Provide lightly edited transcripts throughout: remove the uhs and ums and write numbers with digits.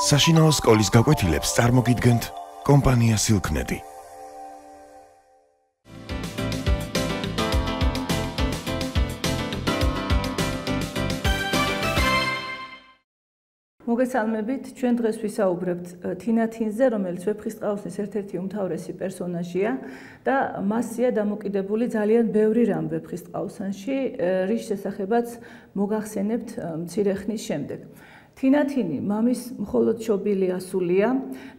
საშინაო სკოლის გაკვეთილებს წარმოგიდგენთ კომპანია Silknet. მოგესალმებით, ჩვენ დღეს ვისაუბრებთ თინათინზე, რომელიც ვეფხისტყაოსნის ერთ-ერთი უმთავრესი პერსონაჟია და მასია დამოკიდებული ძალიან ბევრი რამ ვეფხისტყაოსანში, რის შესახებაც მოგახსენებთ მცირე ხნის შემდეგ. თინათინი მამის მხოლოდ შობილი ასულია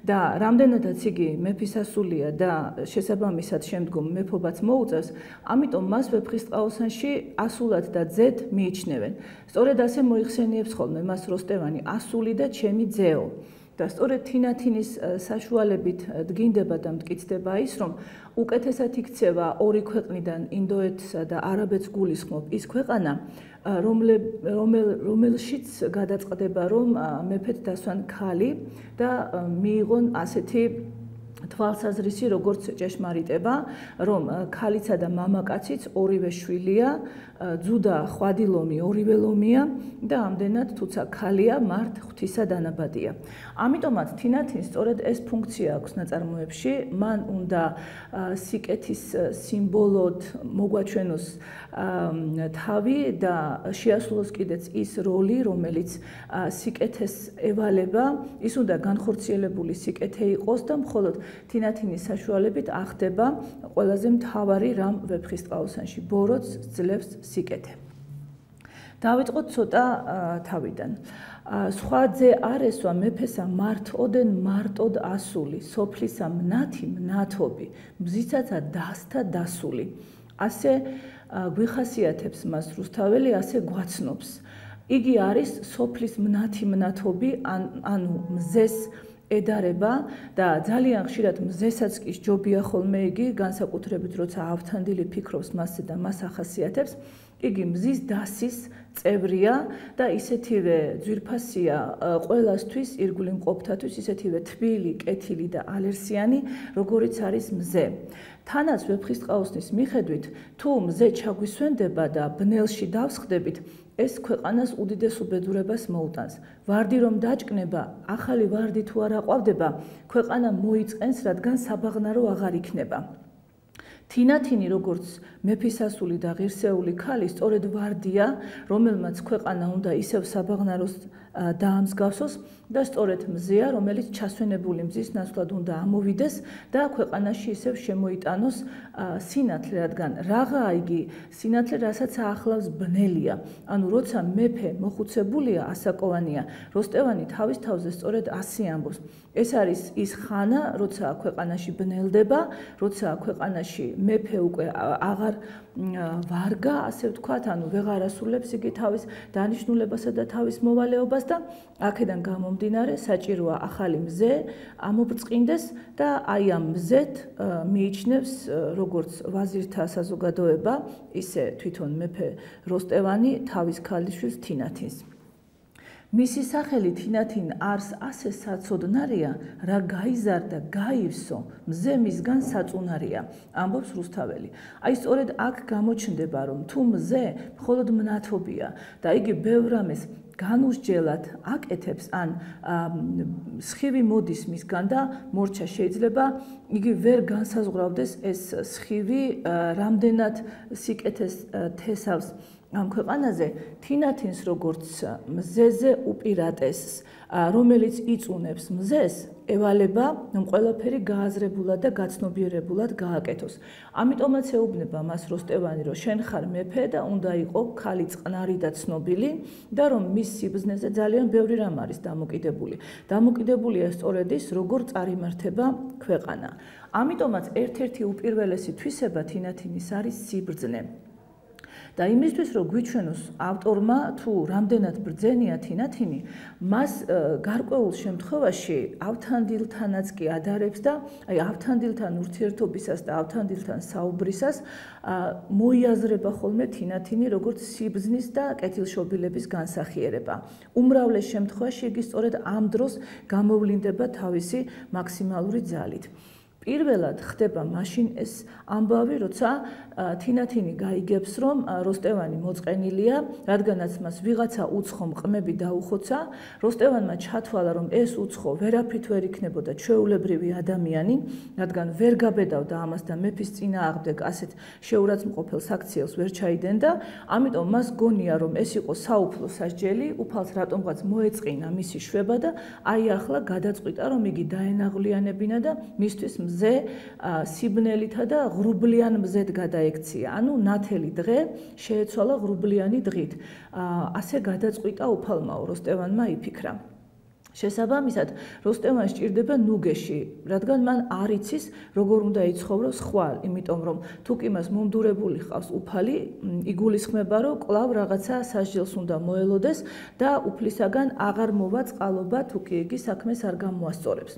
და რამდენადაც იგი მეფის ასულია და შესაბამისად შემდგომ მეფობაც მოუწევს, ამიტომ მას ვეფხისტყაოსანში ასულად და ძედ მიიჩნევენ. სწორედ ასე მოიხსენიებს ხოლმე მას როსტევანი ასული და ჩემი ძეო. და სწორედ თინათინის საშუალებით დგინდება და მტკიცდება ის, რომ უკეთესად იქცევა ორი ქვეყნიდან ინდოეთსა და არაბეთს გულისხმობ ის ქვეყანა, რომელშიც გადაწყდება, რომ მეფედ დასვან ქალი და მიიღონ ასეთი თვალსაზრისი, როგორც ჭეშმარიტება, რომ ქალიცა და მამაკაციც ორივე შვილია, ძუდა ხვადილომი ორივე ლომია და ამდენად თუცა ქალია მართ ღვთისა დანაბადია. ამიტომაც თინათინს სწორედ ეს ფუნქცია აქვს ნაწარმოებში, მან უნდა სიკეთის სიმბოლოდ მოგვაჩვენოს თავი და შეასრულოს კიდეც ის როლი, რომელიც სიკეთეს ევალება, ის უნდა განხორციელებული სიკეთე იყოს და მხოლოდ თინათინის საშუალებით ახდება ყველაზე მთავარი რამ ვეფხისტყაოსანში, ბოროტს ძლევს სიკეთე. დავიწყოთ ცოტა თავიდან. სხვა ძე არ ესვა მეფესა მართოდენ მარტოდ ასული, სოფლისა მნათი მნათობი, მზისაცა დასთა დასული. ასე გვიხასიათებს მას რუსთაველი, ასე გვაცნობს. იგი არის სოფლის მნათი მნათობი, ანუ მზეს ედარება და ძალიან ხშირად მზესაც კი ჯობია ხოლმე იგი, განსაკუთრებით როცა ავთანდილი ფიქრობს მასზე და მას ახასიათებს, იგი მზის დასის წევრია და ისეთივე ძვირფასია ყველასთვის, ირგვლივ მყოფთათვის, ისეთივე თბილი, კეთილი და ალერსიანი, როგორიც არის მზე. თანაც ვეფხისტყაოსნის მიხედვით, თუ მზე ჩაგვისვენდება და ბნელში დავსხდებით, ეს ქვეყანას უდიდეს უბედურებას მოუტანს. ვარდი რომ დაჭკნება, ახალი ვარდი თუ არ აყვავდება, ქვეყანა მოიწყენს, რადგან საბაღნარო აღარ იქნება. თინათინი როგორც მეფისასული და ღირსეული ქალი სწორედ ვარდია, რომელმაც ქვეყანა უნდა ისევ საბაღნაროს დაამსგავსოს და სწორედ მზეა, რომელიც ჩასვენებული მზის ნაცვლად უნდა ამოვიდეს და ქვეყანაში ისევ შემოიტანოს სინათლე, რადგან რაღაცა იგი სინათლე, რასაც აახლავს ბნელია. ანუ როცა მეფე მოხუცებულია, ასაკოვანია, როსტევანი თავის თავზე სწორედ ასე ამბობს. ეს არის ის ხანა, როცა ქვეყანაში ბნელდება, როცა ქვეყანაში მეფე უკვე აღარ ვარგა, ასე ვთქვათ, ანუ ვეღარ ასრულებს იგი თავის დანიშნულებასა და თავის მოვალეობას და აქედან გამომდინარე საჭიროა ახალი მზე ამობრწყინდეს და აი ამ მზეთ მიიჩნევს როგორც ვაზირთა საზოგადოება, ისე თვითონ მეფე როსტევანი თავის ქალიშვილს თინათინს. მისი სახელი თინათინ არს ასე საცოდნარია, რა გაიზარდა გაივსო, მზე მისგან საწუნარია, ამბობს რუსთაველი. აი სწორედ აქ გამოჩნდება, რომ თუ მზე მხოლოდ მნათობია და იგი ბევრ რამეს განუსჯელად აკეთებს, ან სხივი მოდის მისგან და მორჩა შეიძლება იგი ვერ განსაზღვრავდეს ეს სხივი რამდენად სიკეთეს თესავს ამ ქვეყანაზე, თინათინს როგორც მზეზე უპირატესს, რომელიც იწუნებს მზეს, ევალება, რომ ყველაფერი გააზრებულად და გაცნობიერებულად გააკეთოს. ამიტომაც ეუბნება მას როსტევანი, რომ შენ ხარ მეფე და უნდა იყო ქალი წყნარი და ცნობილი და რომ მის სიბრძნეზე ძალიან ბევრი რამ არის დამოკიდებული. დამოკიდებულია სწორედ ის, როგორ წარიმართება ქვეყანა. ამიტომაც ერთ-ერთი უპირველესი თვისება თინათინის არის სიბრძნე. და იმისთვის, რომ გვიჩვენოს ავტორმა, თუ რამდენად ბრძენია თინათინი, მას გარკვეულ შემთხვევაში ავთანდილთანაც კი ადარებს და აი ავთანდილთან ურთიერთობისას და ავთანდილთან საუბრისას მოიაზრება ხოლმე თინათინი როგორც სიბრძნის და კეთილშობილების განსახიერება. უმრავლეს შემთხვევაში იგი სწორედ ამ დროს გამოვლინდება თავისი მაქსიმალური ძალით. პირველად ხდება მაშინ ეს ამბავი, როცა თინათინი გაიგებს, რომ როსტევანი მოწყენილია, რადგანაც მას ვიღაცა უცხო მყმები დაუხოცა, როსტევანმა ჩათვალა, რომ ეს უცხო ვერაფრით ვერ იქნებოდა ჩვეულებრივი ადამიანი, რადგან ვერ გაბედავდა ამას და მეფის წინააღმდეგ ასეთ შეურაცხმყოფელ საქციელს ვერ ჩაიდენდა, ამიტომ მას გონია, რომ ეს იყო საუფლო სასჯელი, უფალს რატომღაც მოეწყინა მისი შვება და აი ახლა გადაწყვიტა, რომ იგი დაენაღვლიანებინა და მისთვის მზე სიბნელითა და ღრუბლიან მზედ გადაექცია. ანუ ნათელი დღე შეეცვალა ღრუბლიანი დღით. ასე გადაწყვიტა უფალმაო, როსტევანმა იფიქრა. შესაბამისად, როსტევანს სჭირდება ნუგეში, რადგან მან არ იცის, როგორ უნდა იცხოვროს ხვალ, იმიტომ რომ თუ კი მას მომდურებული ჰყავს უფალი, იგულისხმება, რომ კვლავ რაღაცა სასჯელს უნდა მოელოდეს და უფლისაგან აღარ მოვა წყალობა, თუ კი იგი საქმეს არ გამოასწორებს.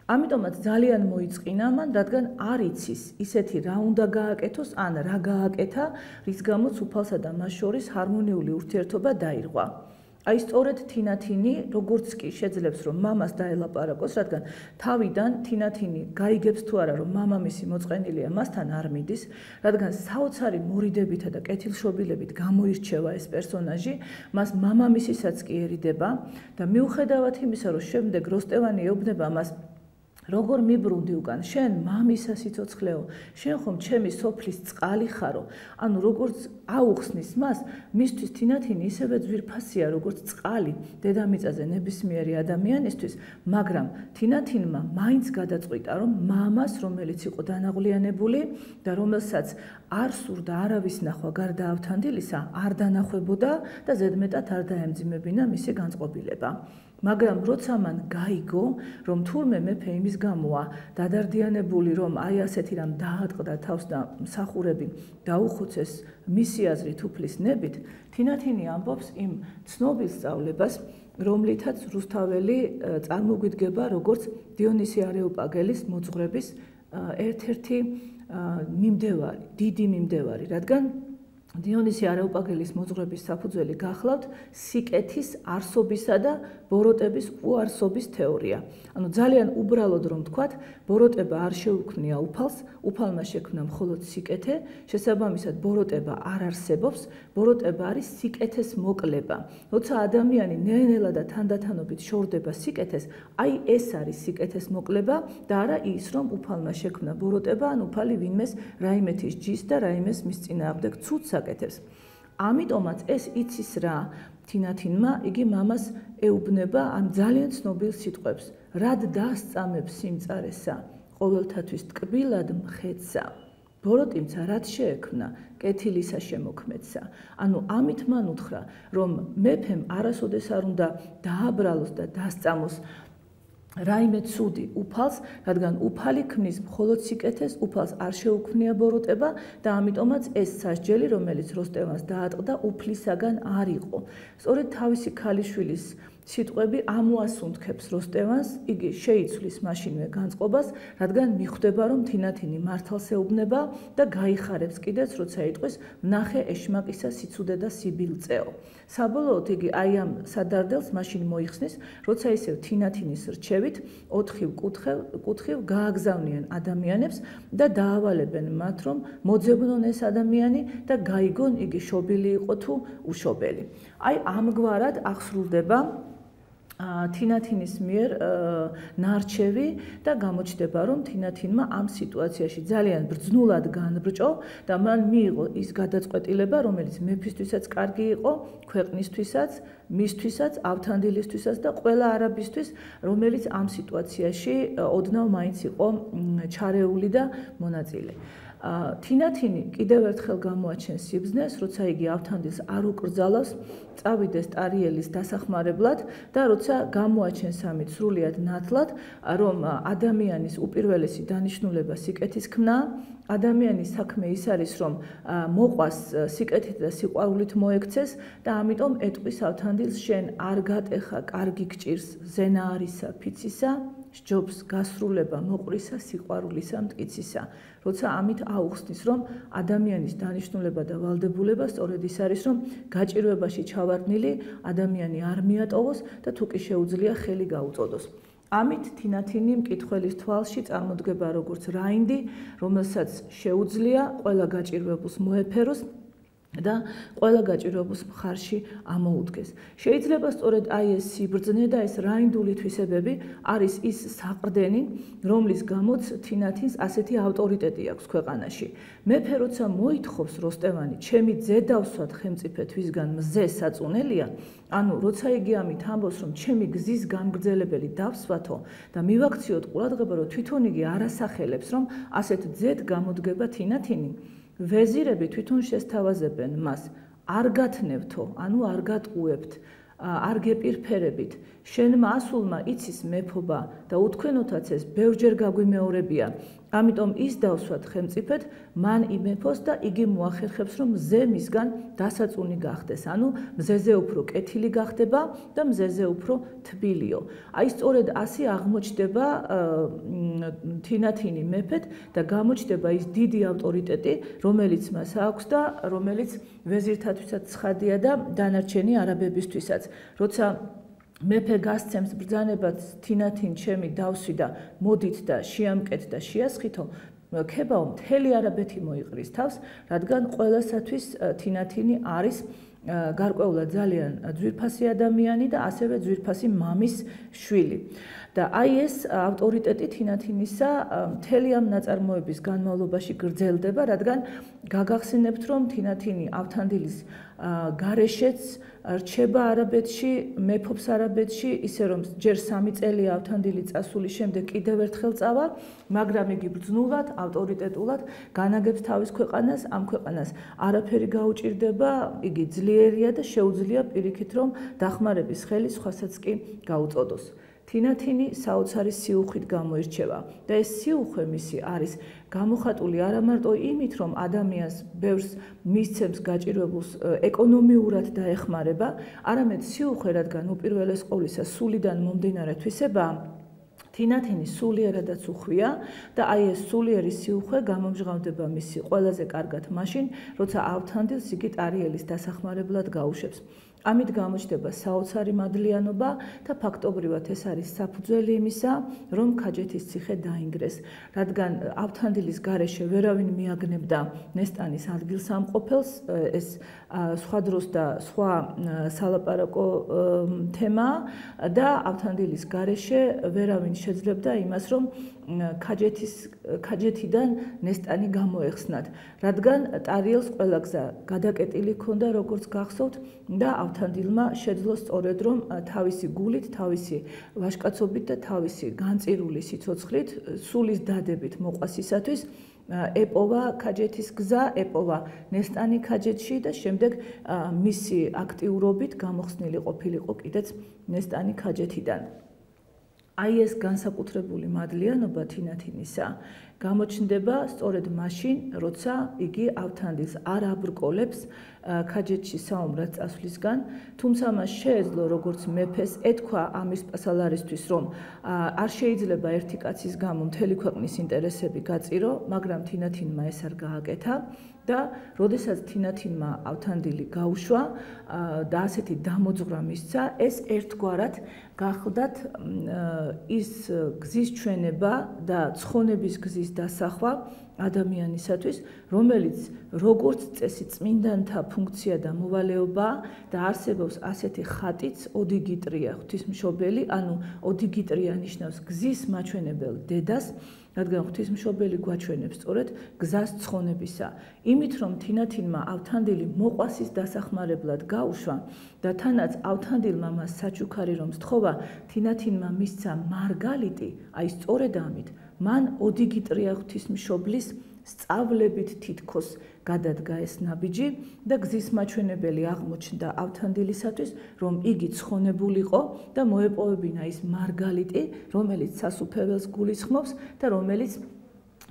ამიტომაც ძალიან მოიწყინა მან, რადგან არ იცის ისეთი რა უნდა გააკეთოს, ან რა გააკეთა, რის გამოც უფალსა და მას შორის ჰარმონიული ურთიერთობა დაირღვა. აი სწორედ თინათინი, როგორც კი შეძლებს, რომ მამას დაელაპარაკოს, რადგან თავიდან თინათინი გაიგებს თუ არა, რომ მამამისი მოწყენილია, მასთან არ მიდის, რადგან საოცარი მორიდებითა და კეთილშობილებით გამოირჩევა ეს პერსონაჟი, მას მამამისისაც კი ერიდება და მიუხედავად იმისა, რომ შემდეგ როსტევანი ეუბნება მას როგორ მიბრუნდი უკან, შენ მამისა სიცოცხლეო, შენ ხომ ჩემი სოფლის წყალი ხარო, ანუ როგორც აუხსნის მას, მისთვის თინათინი ისევე ძვირფასია, როგორც წყალი დედამიწაზე ნებისმიერი ადამიანისთვის, მაგრამ თინათინმა მაინც გადაწყვიტა, რომ მამას, რომელიც იყო დანაღვლიანებული და რომელსაც არ სურდა არავის ნახვა გარდა ავთანდილისა, არ დანახვებოდა და ზედმეტად არ დაემძიმებინა მისი განწყობილება. მაგრამ როცა მან გაიგო, რომ თურმე მეფე იმის გამოა დადარდიანებული, რომ აი ასეთი რამ დაატყდა თავს და მსახურები დაუხოცეს მისი აზრით უფლის ნებით, თინათინი ამბობს იმ ცნობილ სწავლებას, რომლითაც რუსთაველი წარმოგვიდგება როგორც დიონისე არეოპაგელის მოძღვრების ერთ-ერთი მიმდევარი, დიდი მიმდევარი, რადგან დიონისე არეოპაგელის მოძღვრების საფუძველი გახლავთ სიკეთის არსობისა და ბოროტების უარსობის თეორია. ანუ ძალიან უბრალოდ რომ ვთქვათ, ბოროტება არ შეუქმნია უფალს, უფალმა შექმნა მხოლოდ სიკეთე, შესაბამისად ბოროტება არ არსებობს, ბოროტება არის სიკეთეს მოკლება. როცა ადამიანი ნელ-ნელა და თანდათანობით შორდება სიკეთეს, აი ეს არის სიკეთეს მოკლება და არა ის, რომ უფალმა შექმნა ბოროტება, ან უფალი ვინმეს რაიმეთის ჯის და რაიმეს მის წინააღმდეგ ცუდს აკეთებს. ამიტომაც ეს იცის რა თინათინმა, იგი მამას ეუბნება ამ ძალიან ცნობილ სიტყვებს, რად დასწამებს სიმწარესა, ყოველთათვის ტკბილად მხედსა. ბოროტიმცა რაც შეექმნა, კეთილისა შემოქმედსა. ანუ ამით მან უთხრა, რომ მეფემ არასოდეს არ უნდა დააბრალოს და დასწამოს რაიმე ცუდი უფალს, რადგან უფალი ქმნის მხოლოდ სიკეთეს, უფალს არ შეუქმნია ბოროტება და ამიტომაც ეს სასჯელი, რომელიც როსტევანს დაატყდა, უფლისაგან არ იყო. სწორედ თავისი ქალიშვილის სიტყვები ამოასუნთქებს როსტევანს, იგი შეიცვლის მაშინვე განწყობას, რადგან მიხვდება, რომ თინათინი მართალს ეუბნება და გაიხარებს კიდეც, როცა იტყვის, ვნახე ეშმაკისა სიცუდე და სიბილწეო. საბოლოოდ იგი აი ამ სადარდელს მაშინ მოიხსნის, როცა ისევ თინათინის რჩევით 4 კუთხევ გააგზავნიან ადამიანებს და დაავალებენ მათ, რომ მოძებნონ ეს ადამიანი და გაიგონ იგი შობილი იყო თუ უშობელი. აი ამგვარად აღსრულდება თინათინის მიერ ნარჩევი და გამოჩნდება, რომ თინათინმა ამ სიტუაციაში ძალიან ბრძნულად განბრჭო და მან მიიღო ის გადაწყვეტილება, რომელიც მეფისთვისაც კარგი იყო, ქვეყნისთვისაც, მისთვისაც, ავთანდილისთვისაც და ყველა არაბისთვის, რომელიც ამ სიტუაციაში ოდნავ მაინც იყო ჩარეული და მონაწილე. თინათინი კიდევ ერთხელ გამოაჩენს სიბრძნეს, როცა იგი ავთანდილს არ უკრძალავს, წავიდეს ტარიელის დასახმარებლად და როცა გამოაჩენს ამით სრულიად ნათლად, რომ ადამიანის უპირველესი დანიშნულება სიკეთის ქმნაა, ადამიანის საქმე ის არის, რომ მოყვას სიკეთით და სიყვარულით მოექცეს და ამიტომ ეტყვის ავთანდილს, შენ არ გატეხა კარგი გჭირს ზენა არისა ფიცისა, სჯობს გასრულება მოყვრისა სიყვარულისა მტკიცისა. როცა ამით აუხსნის, რომ ადამიანის დანიშნულება და ვალდებულება სწორედ ის არის, რომ გაჭირვებაში ჩავარდნილი ადამიანი არ მიატოვოს და თუ კი შეუძლია ხელი გაუწოდოს. ამით თინათინი მკითხველის თვალში წარმოდგება როგორც რაინდი, რომელსაც შეუძლია ყველა გაჭირვებულს მოეფეროს და ყველა გაჭირვებულს მხარში ამოუდგეს. შეიძლება სწორედ აი ეს სიბრძნე და ეს რაინდული თვისებები არის ის საყრდენი, რომლის გამოც თინათინს ასეთი ავტორიტეტი აქვს ქვეყანაში. მეფე როცა მოითხოვს როსტევანი, ჩემი ძე დავსვათ ხელმწიფედ, ვისგან მზე საწუნელია, ანუ როცა იგი ამით ამბობს, რომ ჩემი გზის გამგრძელებელი დავსვათო და მივაქციოთ ყურადღება, რომ თვითონ იგი არასახელებს, რომ ასეთ ძედ გამოდგება თინათინი. ვეზირები თვითონ შესთავაზებენ მას, არ გათნევთო, ანუ არ გატყუებთ, არ გეპირფერებით, შენმა ასულმა იცის მეფობა და უთქვენოთაც ეს ბევრჯერ გაგვიმეორებია. ამიტომ ის დავსვათ ხელმწიფედ, მან იმეფოს და იგი მოახერხებს, რომ მზე მისგან დასაწუნი გახდეს, ანუ მზეზე უფრო კეთილი გახდება და მზეზე უფრო თბილიო. აი სწორედ ასე აღმოჩნდება თინათინი მეფედ და გამოჩნდება ის დიდი ავტორიტეტი, რომელიც მას აქვს და რომელიც ვეზირთათვისაც ცხადია და დანარჩენი არაბებისთვისაც. როცა მეფე გასცემს ბრძანებას თინათინ ჩემი დავსვი და მოდით და შეამკეთ და შეასხითო, ქებაო მთელი არაბეთი მოიყრის თავს, რადგან ყველასათვის თინათინი არის გარკვეულად ძალიან ძვირფასი ადამიანი და ასევე ძვირფასი მამის შვილი. და აი ეს ავტორიტეტი თინათინისა მთელი ამ ნაწარმოების განმავლობაში გრძელდება, რადგან გაგახსენებთ, რომ თინათინი ავთანდილის გარეშეც რჩება არაბეთში, მეფობს არაბეთში, ისე რომ ჯერ 3 წელია ავთანდილი წასული, შემდეგ კიდევ ერთხელ წავა, მაგრამ იგი ბრძნულად, ავტორიტეტულად განაგებს თავის ქვეყანას, ამ ქვეყანას არაფერი გაუჭირდება, იგი ძლიერია და შეუძლია პირიქით, რომ დახმარების ხელი სხვასაც კი გაუწოდოს. თინათინი საოცარი სიუხვით გამოირჩევა და ეს სიუხვე მისი არის გამოხატული არა მარტო იმით, რომ ადამიანს ბევრს მისცემს გაჭირვებულს ეკონომიურად დაეხმარება, არამედ სიუხვე, რადგან უპირველეს ყოვლისა სულიდან მომდინარე თვისებაა, თინათინი სულიერადაც უხვია და აი ეს სულიერი სიუხვე გამომჟღავნდება მისი ყველაზე კარგად მაშინ, როცა ავთანდილს იგი ტარიელის დასახმარებლად გაუშვებს. ამით გამოჩნდება საოცარი მადლიანობა და ფაქტობრივად ეს არის საფუძველი იმისა, რომ ქაჯეთის ციხე დაინგრეს, რადგან ავთანდილის გარეშე ვერავინ მიაგნებდა ნესტანის ადგილსამყოფელს, ეს სხვა დროს და სხვა სალაპარაკო თემაა და ავთანდილის გარეშე ვერავინ შეძლებდა იმას, რომ ქაჯეთიდან ნესტანი გამოეხსნათ, რადგან ტარიელს ყველა გზა გადაკეტილი ჰქონდა, როგორც გახსოვთ და ავთანდილმა შეძლო სწორედ რომ თავისი გულით, თავისი ვაჟკაცობით და თავისი განწირული სიცოცხლით, სულის დადებით მოყვასისათვის ეპოვა ქაჯეთის გზა, ეპოვა ნესტანი ქაჯეთში და შემდეგ მისი აქტიურობით გამოხსნილი ყოფილიყო კიდეც ნესტანი ქაჯეთიდან. აი ეს განსაკუთრებული მადლიანობა თინათინისა გამოჩნდება სწორედ მაშინ, როცა იგი ავთანდილს არ აბრკოლებს ქაჯეთში საომრად წასვლისგან, თუმცა მას შეეძლო როგორც მეფეს ეთქვა ამის პასალარისთვის, რომ არ შეიძლება ერთი კაცის გამო მთელი ქვეყნის ინტერესები გაწირო, მაგრამ თინათინმა ეს არ გააკეთა და როდესაც თინათინმა ავთანდილი გაუშვა და ასეთი დამოძღვრა მისცა, ეს ერთგვარად გახლდათ ის გზის ჩვენება და ცხონების გზის დასახვა ადამიანისათვის, რომელიც როგორც წესი წმინდანთა ფუნქცია და მოვალეობაა და არსებობს ასეთი ხატიც ოდიგიტრია ღვთისმშობელი, ანუ ოდიგიტრია ნიშნავს გზის მაჩვენებელ დედას, რადგან ღვთისმშობელი გვაჩვენებს სწორედ გზას ცხონებისა. იმით რომ თინათინმა ავთანდილი მოყვასის დასახმარებლად გაუშვა და თანაც ავთანდილმა მას საჩუქარი რომ სთხოვა, თინათინმა მისცა მარგალიტი, აი სწორედ ამით მან ოდიგიტრია ღვთისმშობლის სწავლებით თითქოს გადადგა ეს ნაბიჯი და გზის მაჩვენებელი აღმოჩნდა ავთანდილისათვის, რომ იგი ცხონებულიყო და მოეპოვებინა ის მარგალიტი, რომელიც სასუფეველს გულისხმობს და რომელიც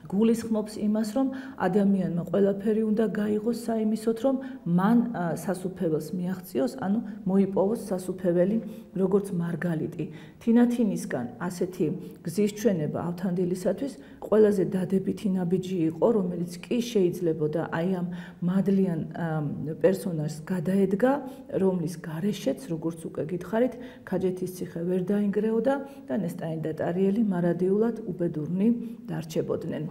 გულისხმობს იმას, რომ ადამიანმა ყველაფერი უნდა გაიღოს საიმისოთ, რომ მან სასუფეველს მიაღწიოს, ანუ მოიპოვოს სასუფეველი როგორც მარგალიტი. თინათინისგან ასეთი გზის ჩვენება ავთანდილისათვის ყველაზე დადებითი ნაბიჯი იყო, რომელიც კი შეიძლებოდა აი ამ მადლიან პერსონაჟს გადაედგა, რომლის გარეშეც, როგორც უკვე გითხარით, ქაჯეთის ციხე ვერ დაინგრეოდა და ნესტანი და ტარიელი მარადიულად უბედურნი დარჩებოდნენ.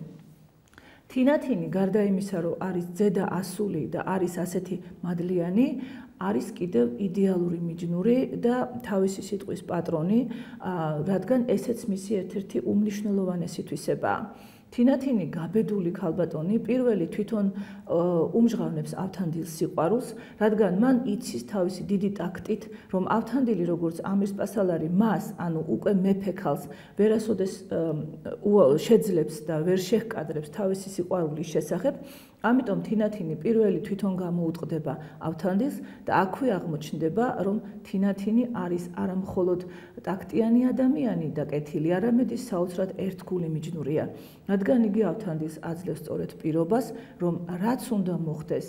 თინათინი გარდა იმისა, რომ არის ძედა ასული და არის ასეთი მადლიანი, არის კიდევ იდეალური მიჯნური და თავისი სიტყვის პატრონი, რადგან ესეც მისი ერთ-ერთი უმნიშვნელოვანესი თვისებაა. თინათინი გაბედული ქალბატონი პირველი თვითონ უმჟღავნებს ავთანდილს სიყვარულს, რადგან მან იცის თავისი დიდი ტაქტით, რომ ავთანდილი როგორც ამირსპასალარი მას, ანუ უკვე მეფე ქალს ვერასოდეს შეძლებს და ვერ შეჰკადრებს თავისი სიყვარულის შესახებ, ამიტომ თინათინი პირველი თვითონ გამოუტყდება ავთანდილს და აქვე აღმოჩნდება, რომ თინათინი არის არა მხოლოდ ტაქტიანი ადამიანი და კეთილი, არამედ ის საოცრად ერთგული მიჯნურია. რადგან იგი ავთანდილს აძლევს სწორედ პირობას, რომ რაც უნდა მოხდეს,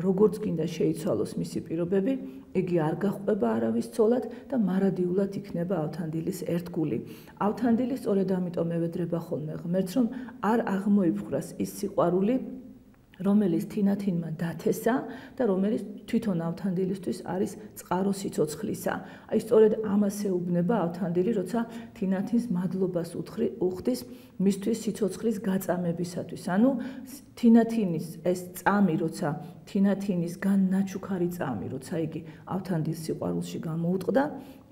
როგორც გინდა შეიცვალოს მისი პირობები, იგი არ გაჰყვება არავის ცოლად და მარადიულად იქნება ავთანდილის ერთგული. ავთანდილი სწორედ ამიტომ ევედრება ხოლმე ღმერთს, რომ არ აღმოიფხვრას ის სიყვარული, რომელიც თინათინმა დათესა და რომელიც თვითონ ავთანდილისთვის არის წყარო სიცოცხლისა. აი სწორედ ამას ეუბნება ავთანდილი, როცა თინათინს მადლობას უხდის მისთვის სიცოცხლის გაწამებისათვის. ანუ თინათინის ეს წამი, როცა თინათინისგან ნაჩუქარი წამი, როცა იგი ავთანდილს სიყვარულში გამოუტყდა,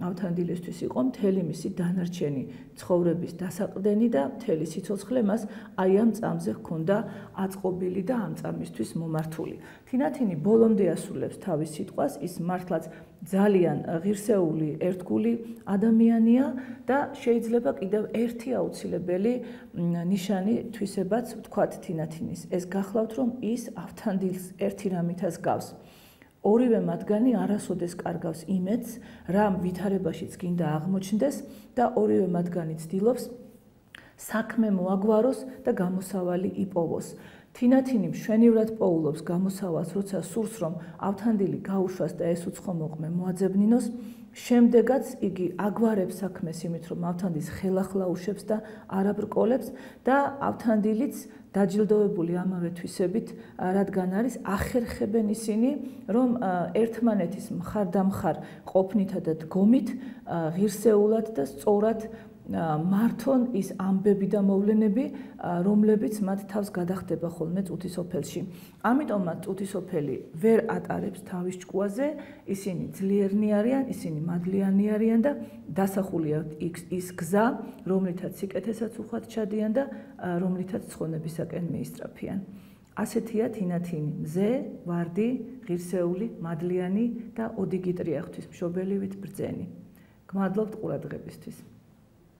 ავთანდილისთვის იყო მთელი მისი დანარჩენი ცხოვრების დასაყრდენი და მთელი სიცოცხლე მას აი ამ წამზე ჰქონდა აწყობილი და ამ წამისთვის მომართული. თინათინი ბოლომდე ასრულებს თავის სიტყვას, ის მართლაც ძალიან ღირსეული, ერთგული ადამიანია და შეიძლება კიდევ ერთი აუცილებელი ნიშანი თვისებაც ვთქვათ თინათინის. ეს გახლავთ, რომ ის ავთანდილს ერთი რამითაც გავს. ორივე მათგანი არასოდეს კარგავს იმედს, რა ვითარებაშიც გინდა აღმოჩნდეს და ორივე მათგანი ცდილობს საქმე მოაგვაროს და გამოსავალი იპოვოს. თინათინი მშვენივრად პოულობს გამოსავალს, როცა სურს, რომ ავთანდილი გაუშვას და ეს უცხო მოყმე მოაძებნინოს. შემდეგაც იგი აგვარებს საქმეს იმით, რომ ავთანდილს ხელახლა უშვებს და არაბრკოლებს და ავთანდილიც დაჯილდოვებული ამავე თვისებით, რადგან არის ახერხებენ ისინი, რომ ერთმანეთის მხარდამხარ ყოფნითა და დგომით ღირსეულად და სწორად მართონ ის ამბები და მოვლენები, რომლებიც მათ თავს გადახდება ხოლმე წუთისოფელში. ამიტომ მათ წუთისოფელი ვერ ატარებს თავის ჭკუაზე, ისინი ძლიერნი არიან, ისინი მადლიანი არიან და დასახულია ის გზა, რომლითაც სიკეთესაც უხვად ჩადიან და რომლითაც ცხონებისაკენ მიისწრაფიან. ასეთია თინათინი, მზე, ვარდი, ღირსეული, მადლიანი და ოდიგიტრია ღვთისმშობელი ვით ბრძენი. გმადლობთ ყურადღებისთვის.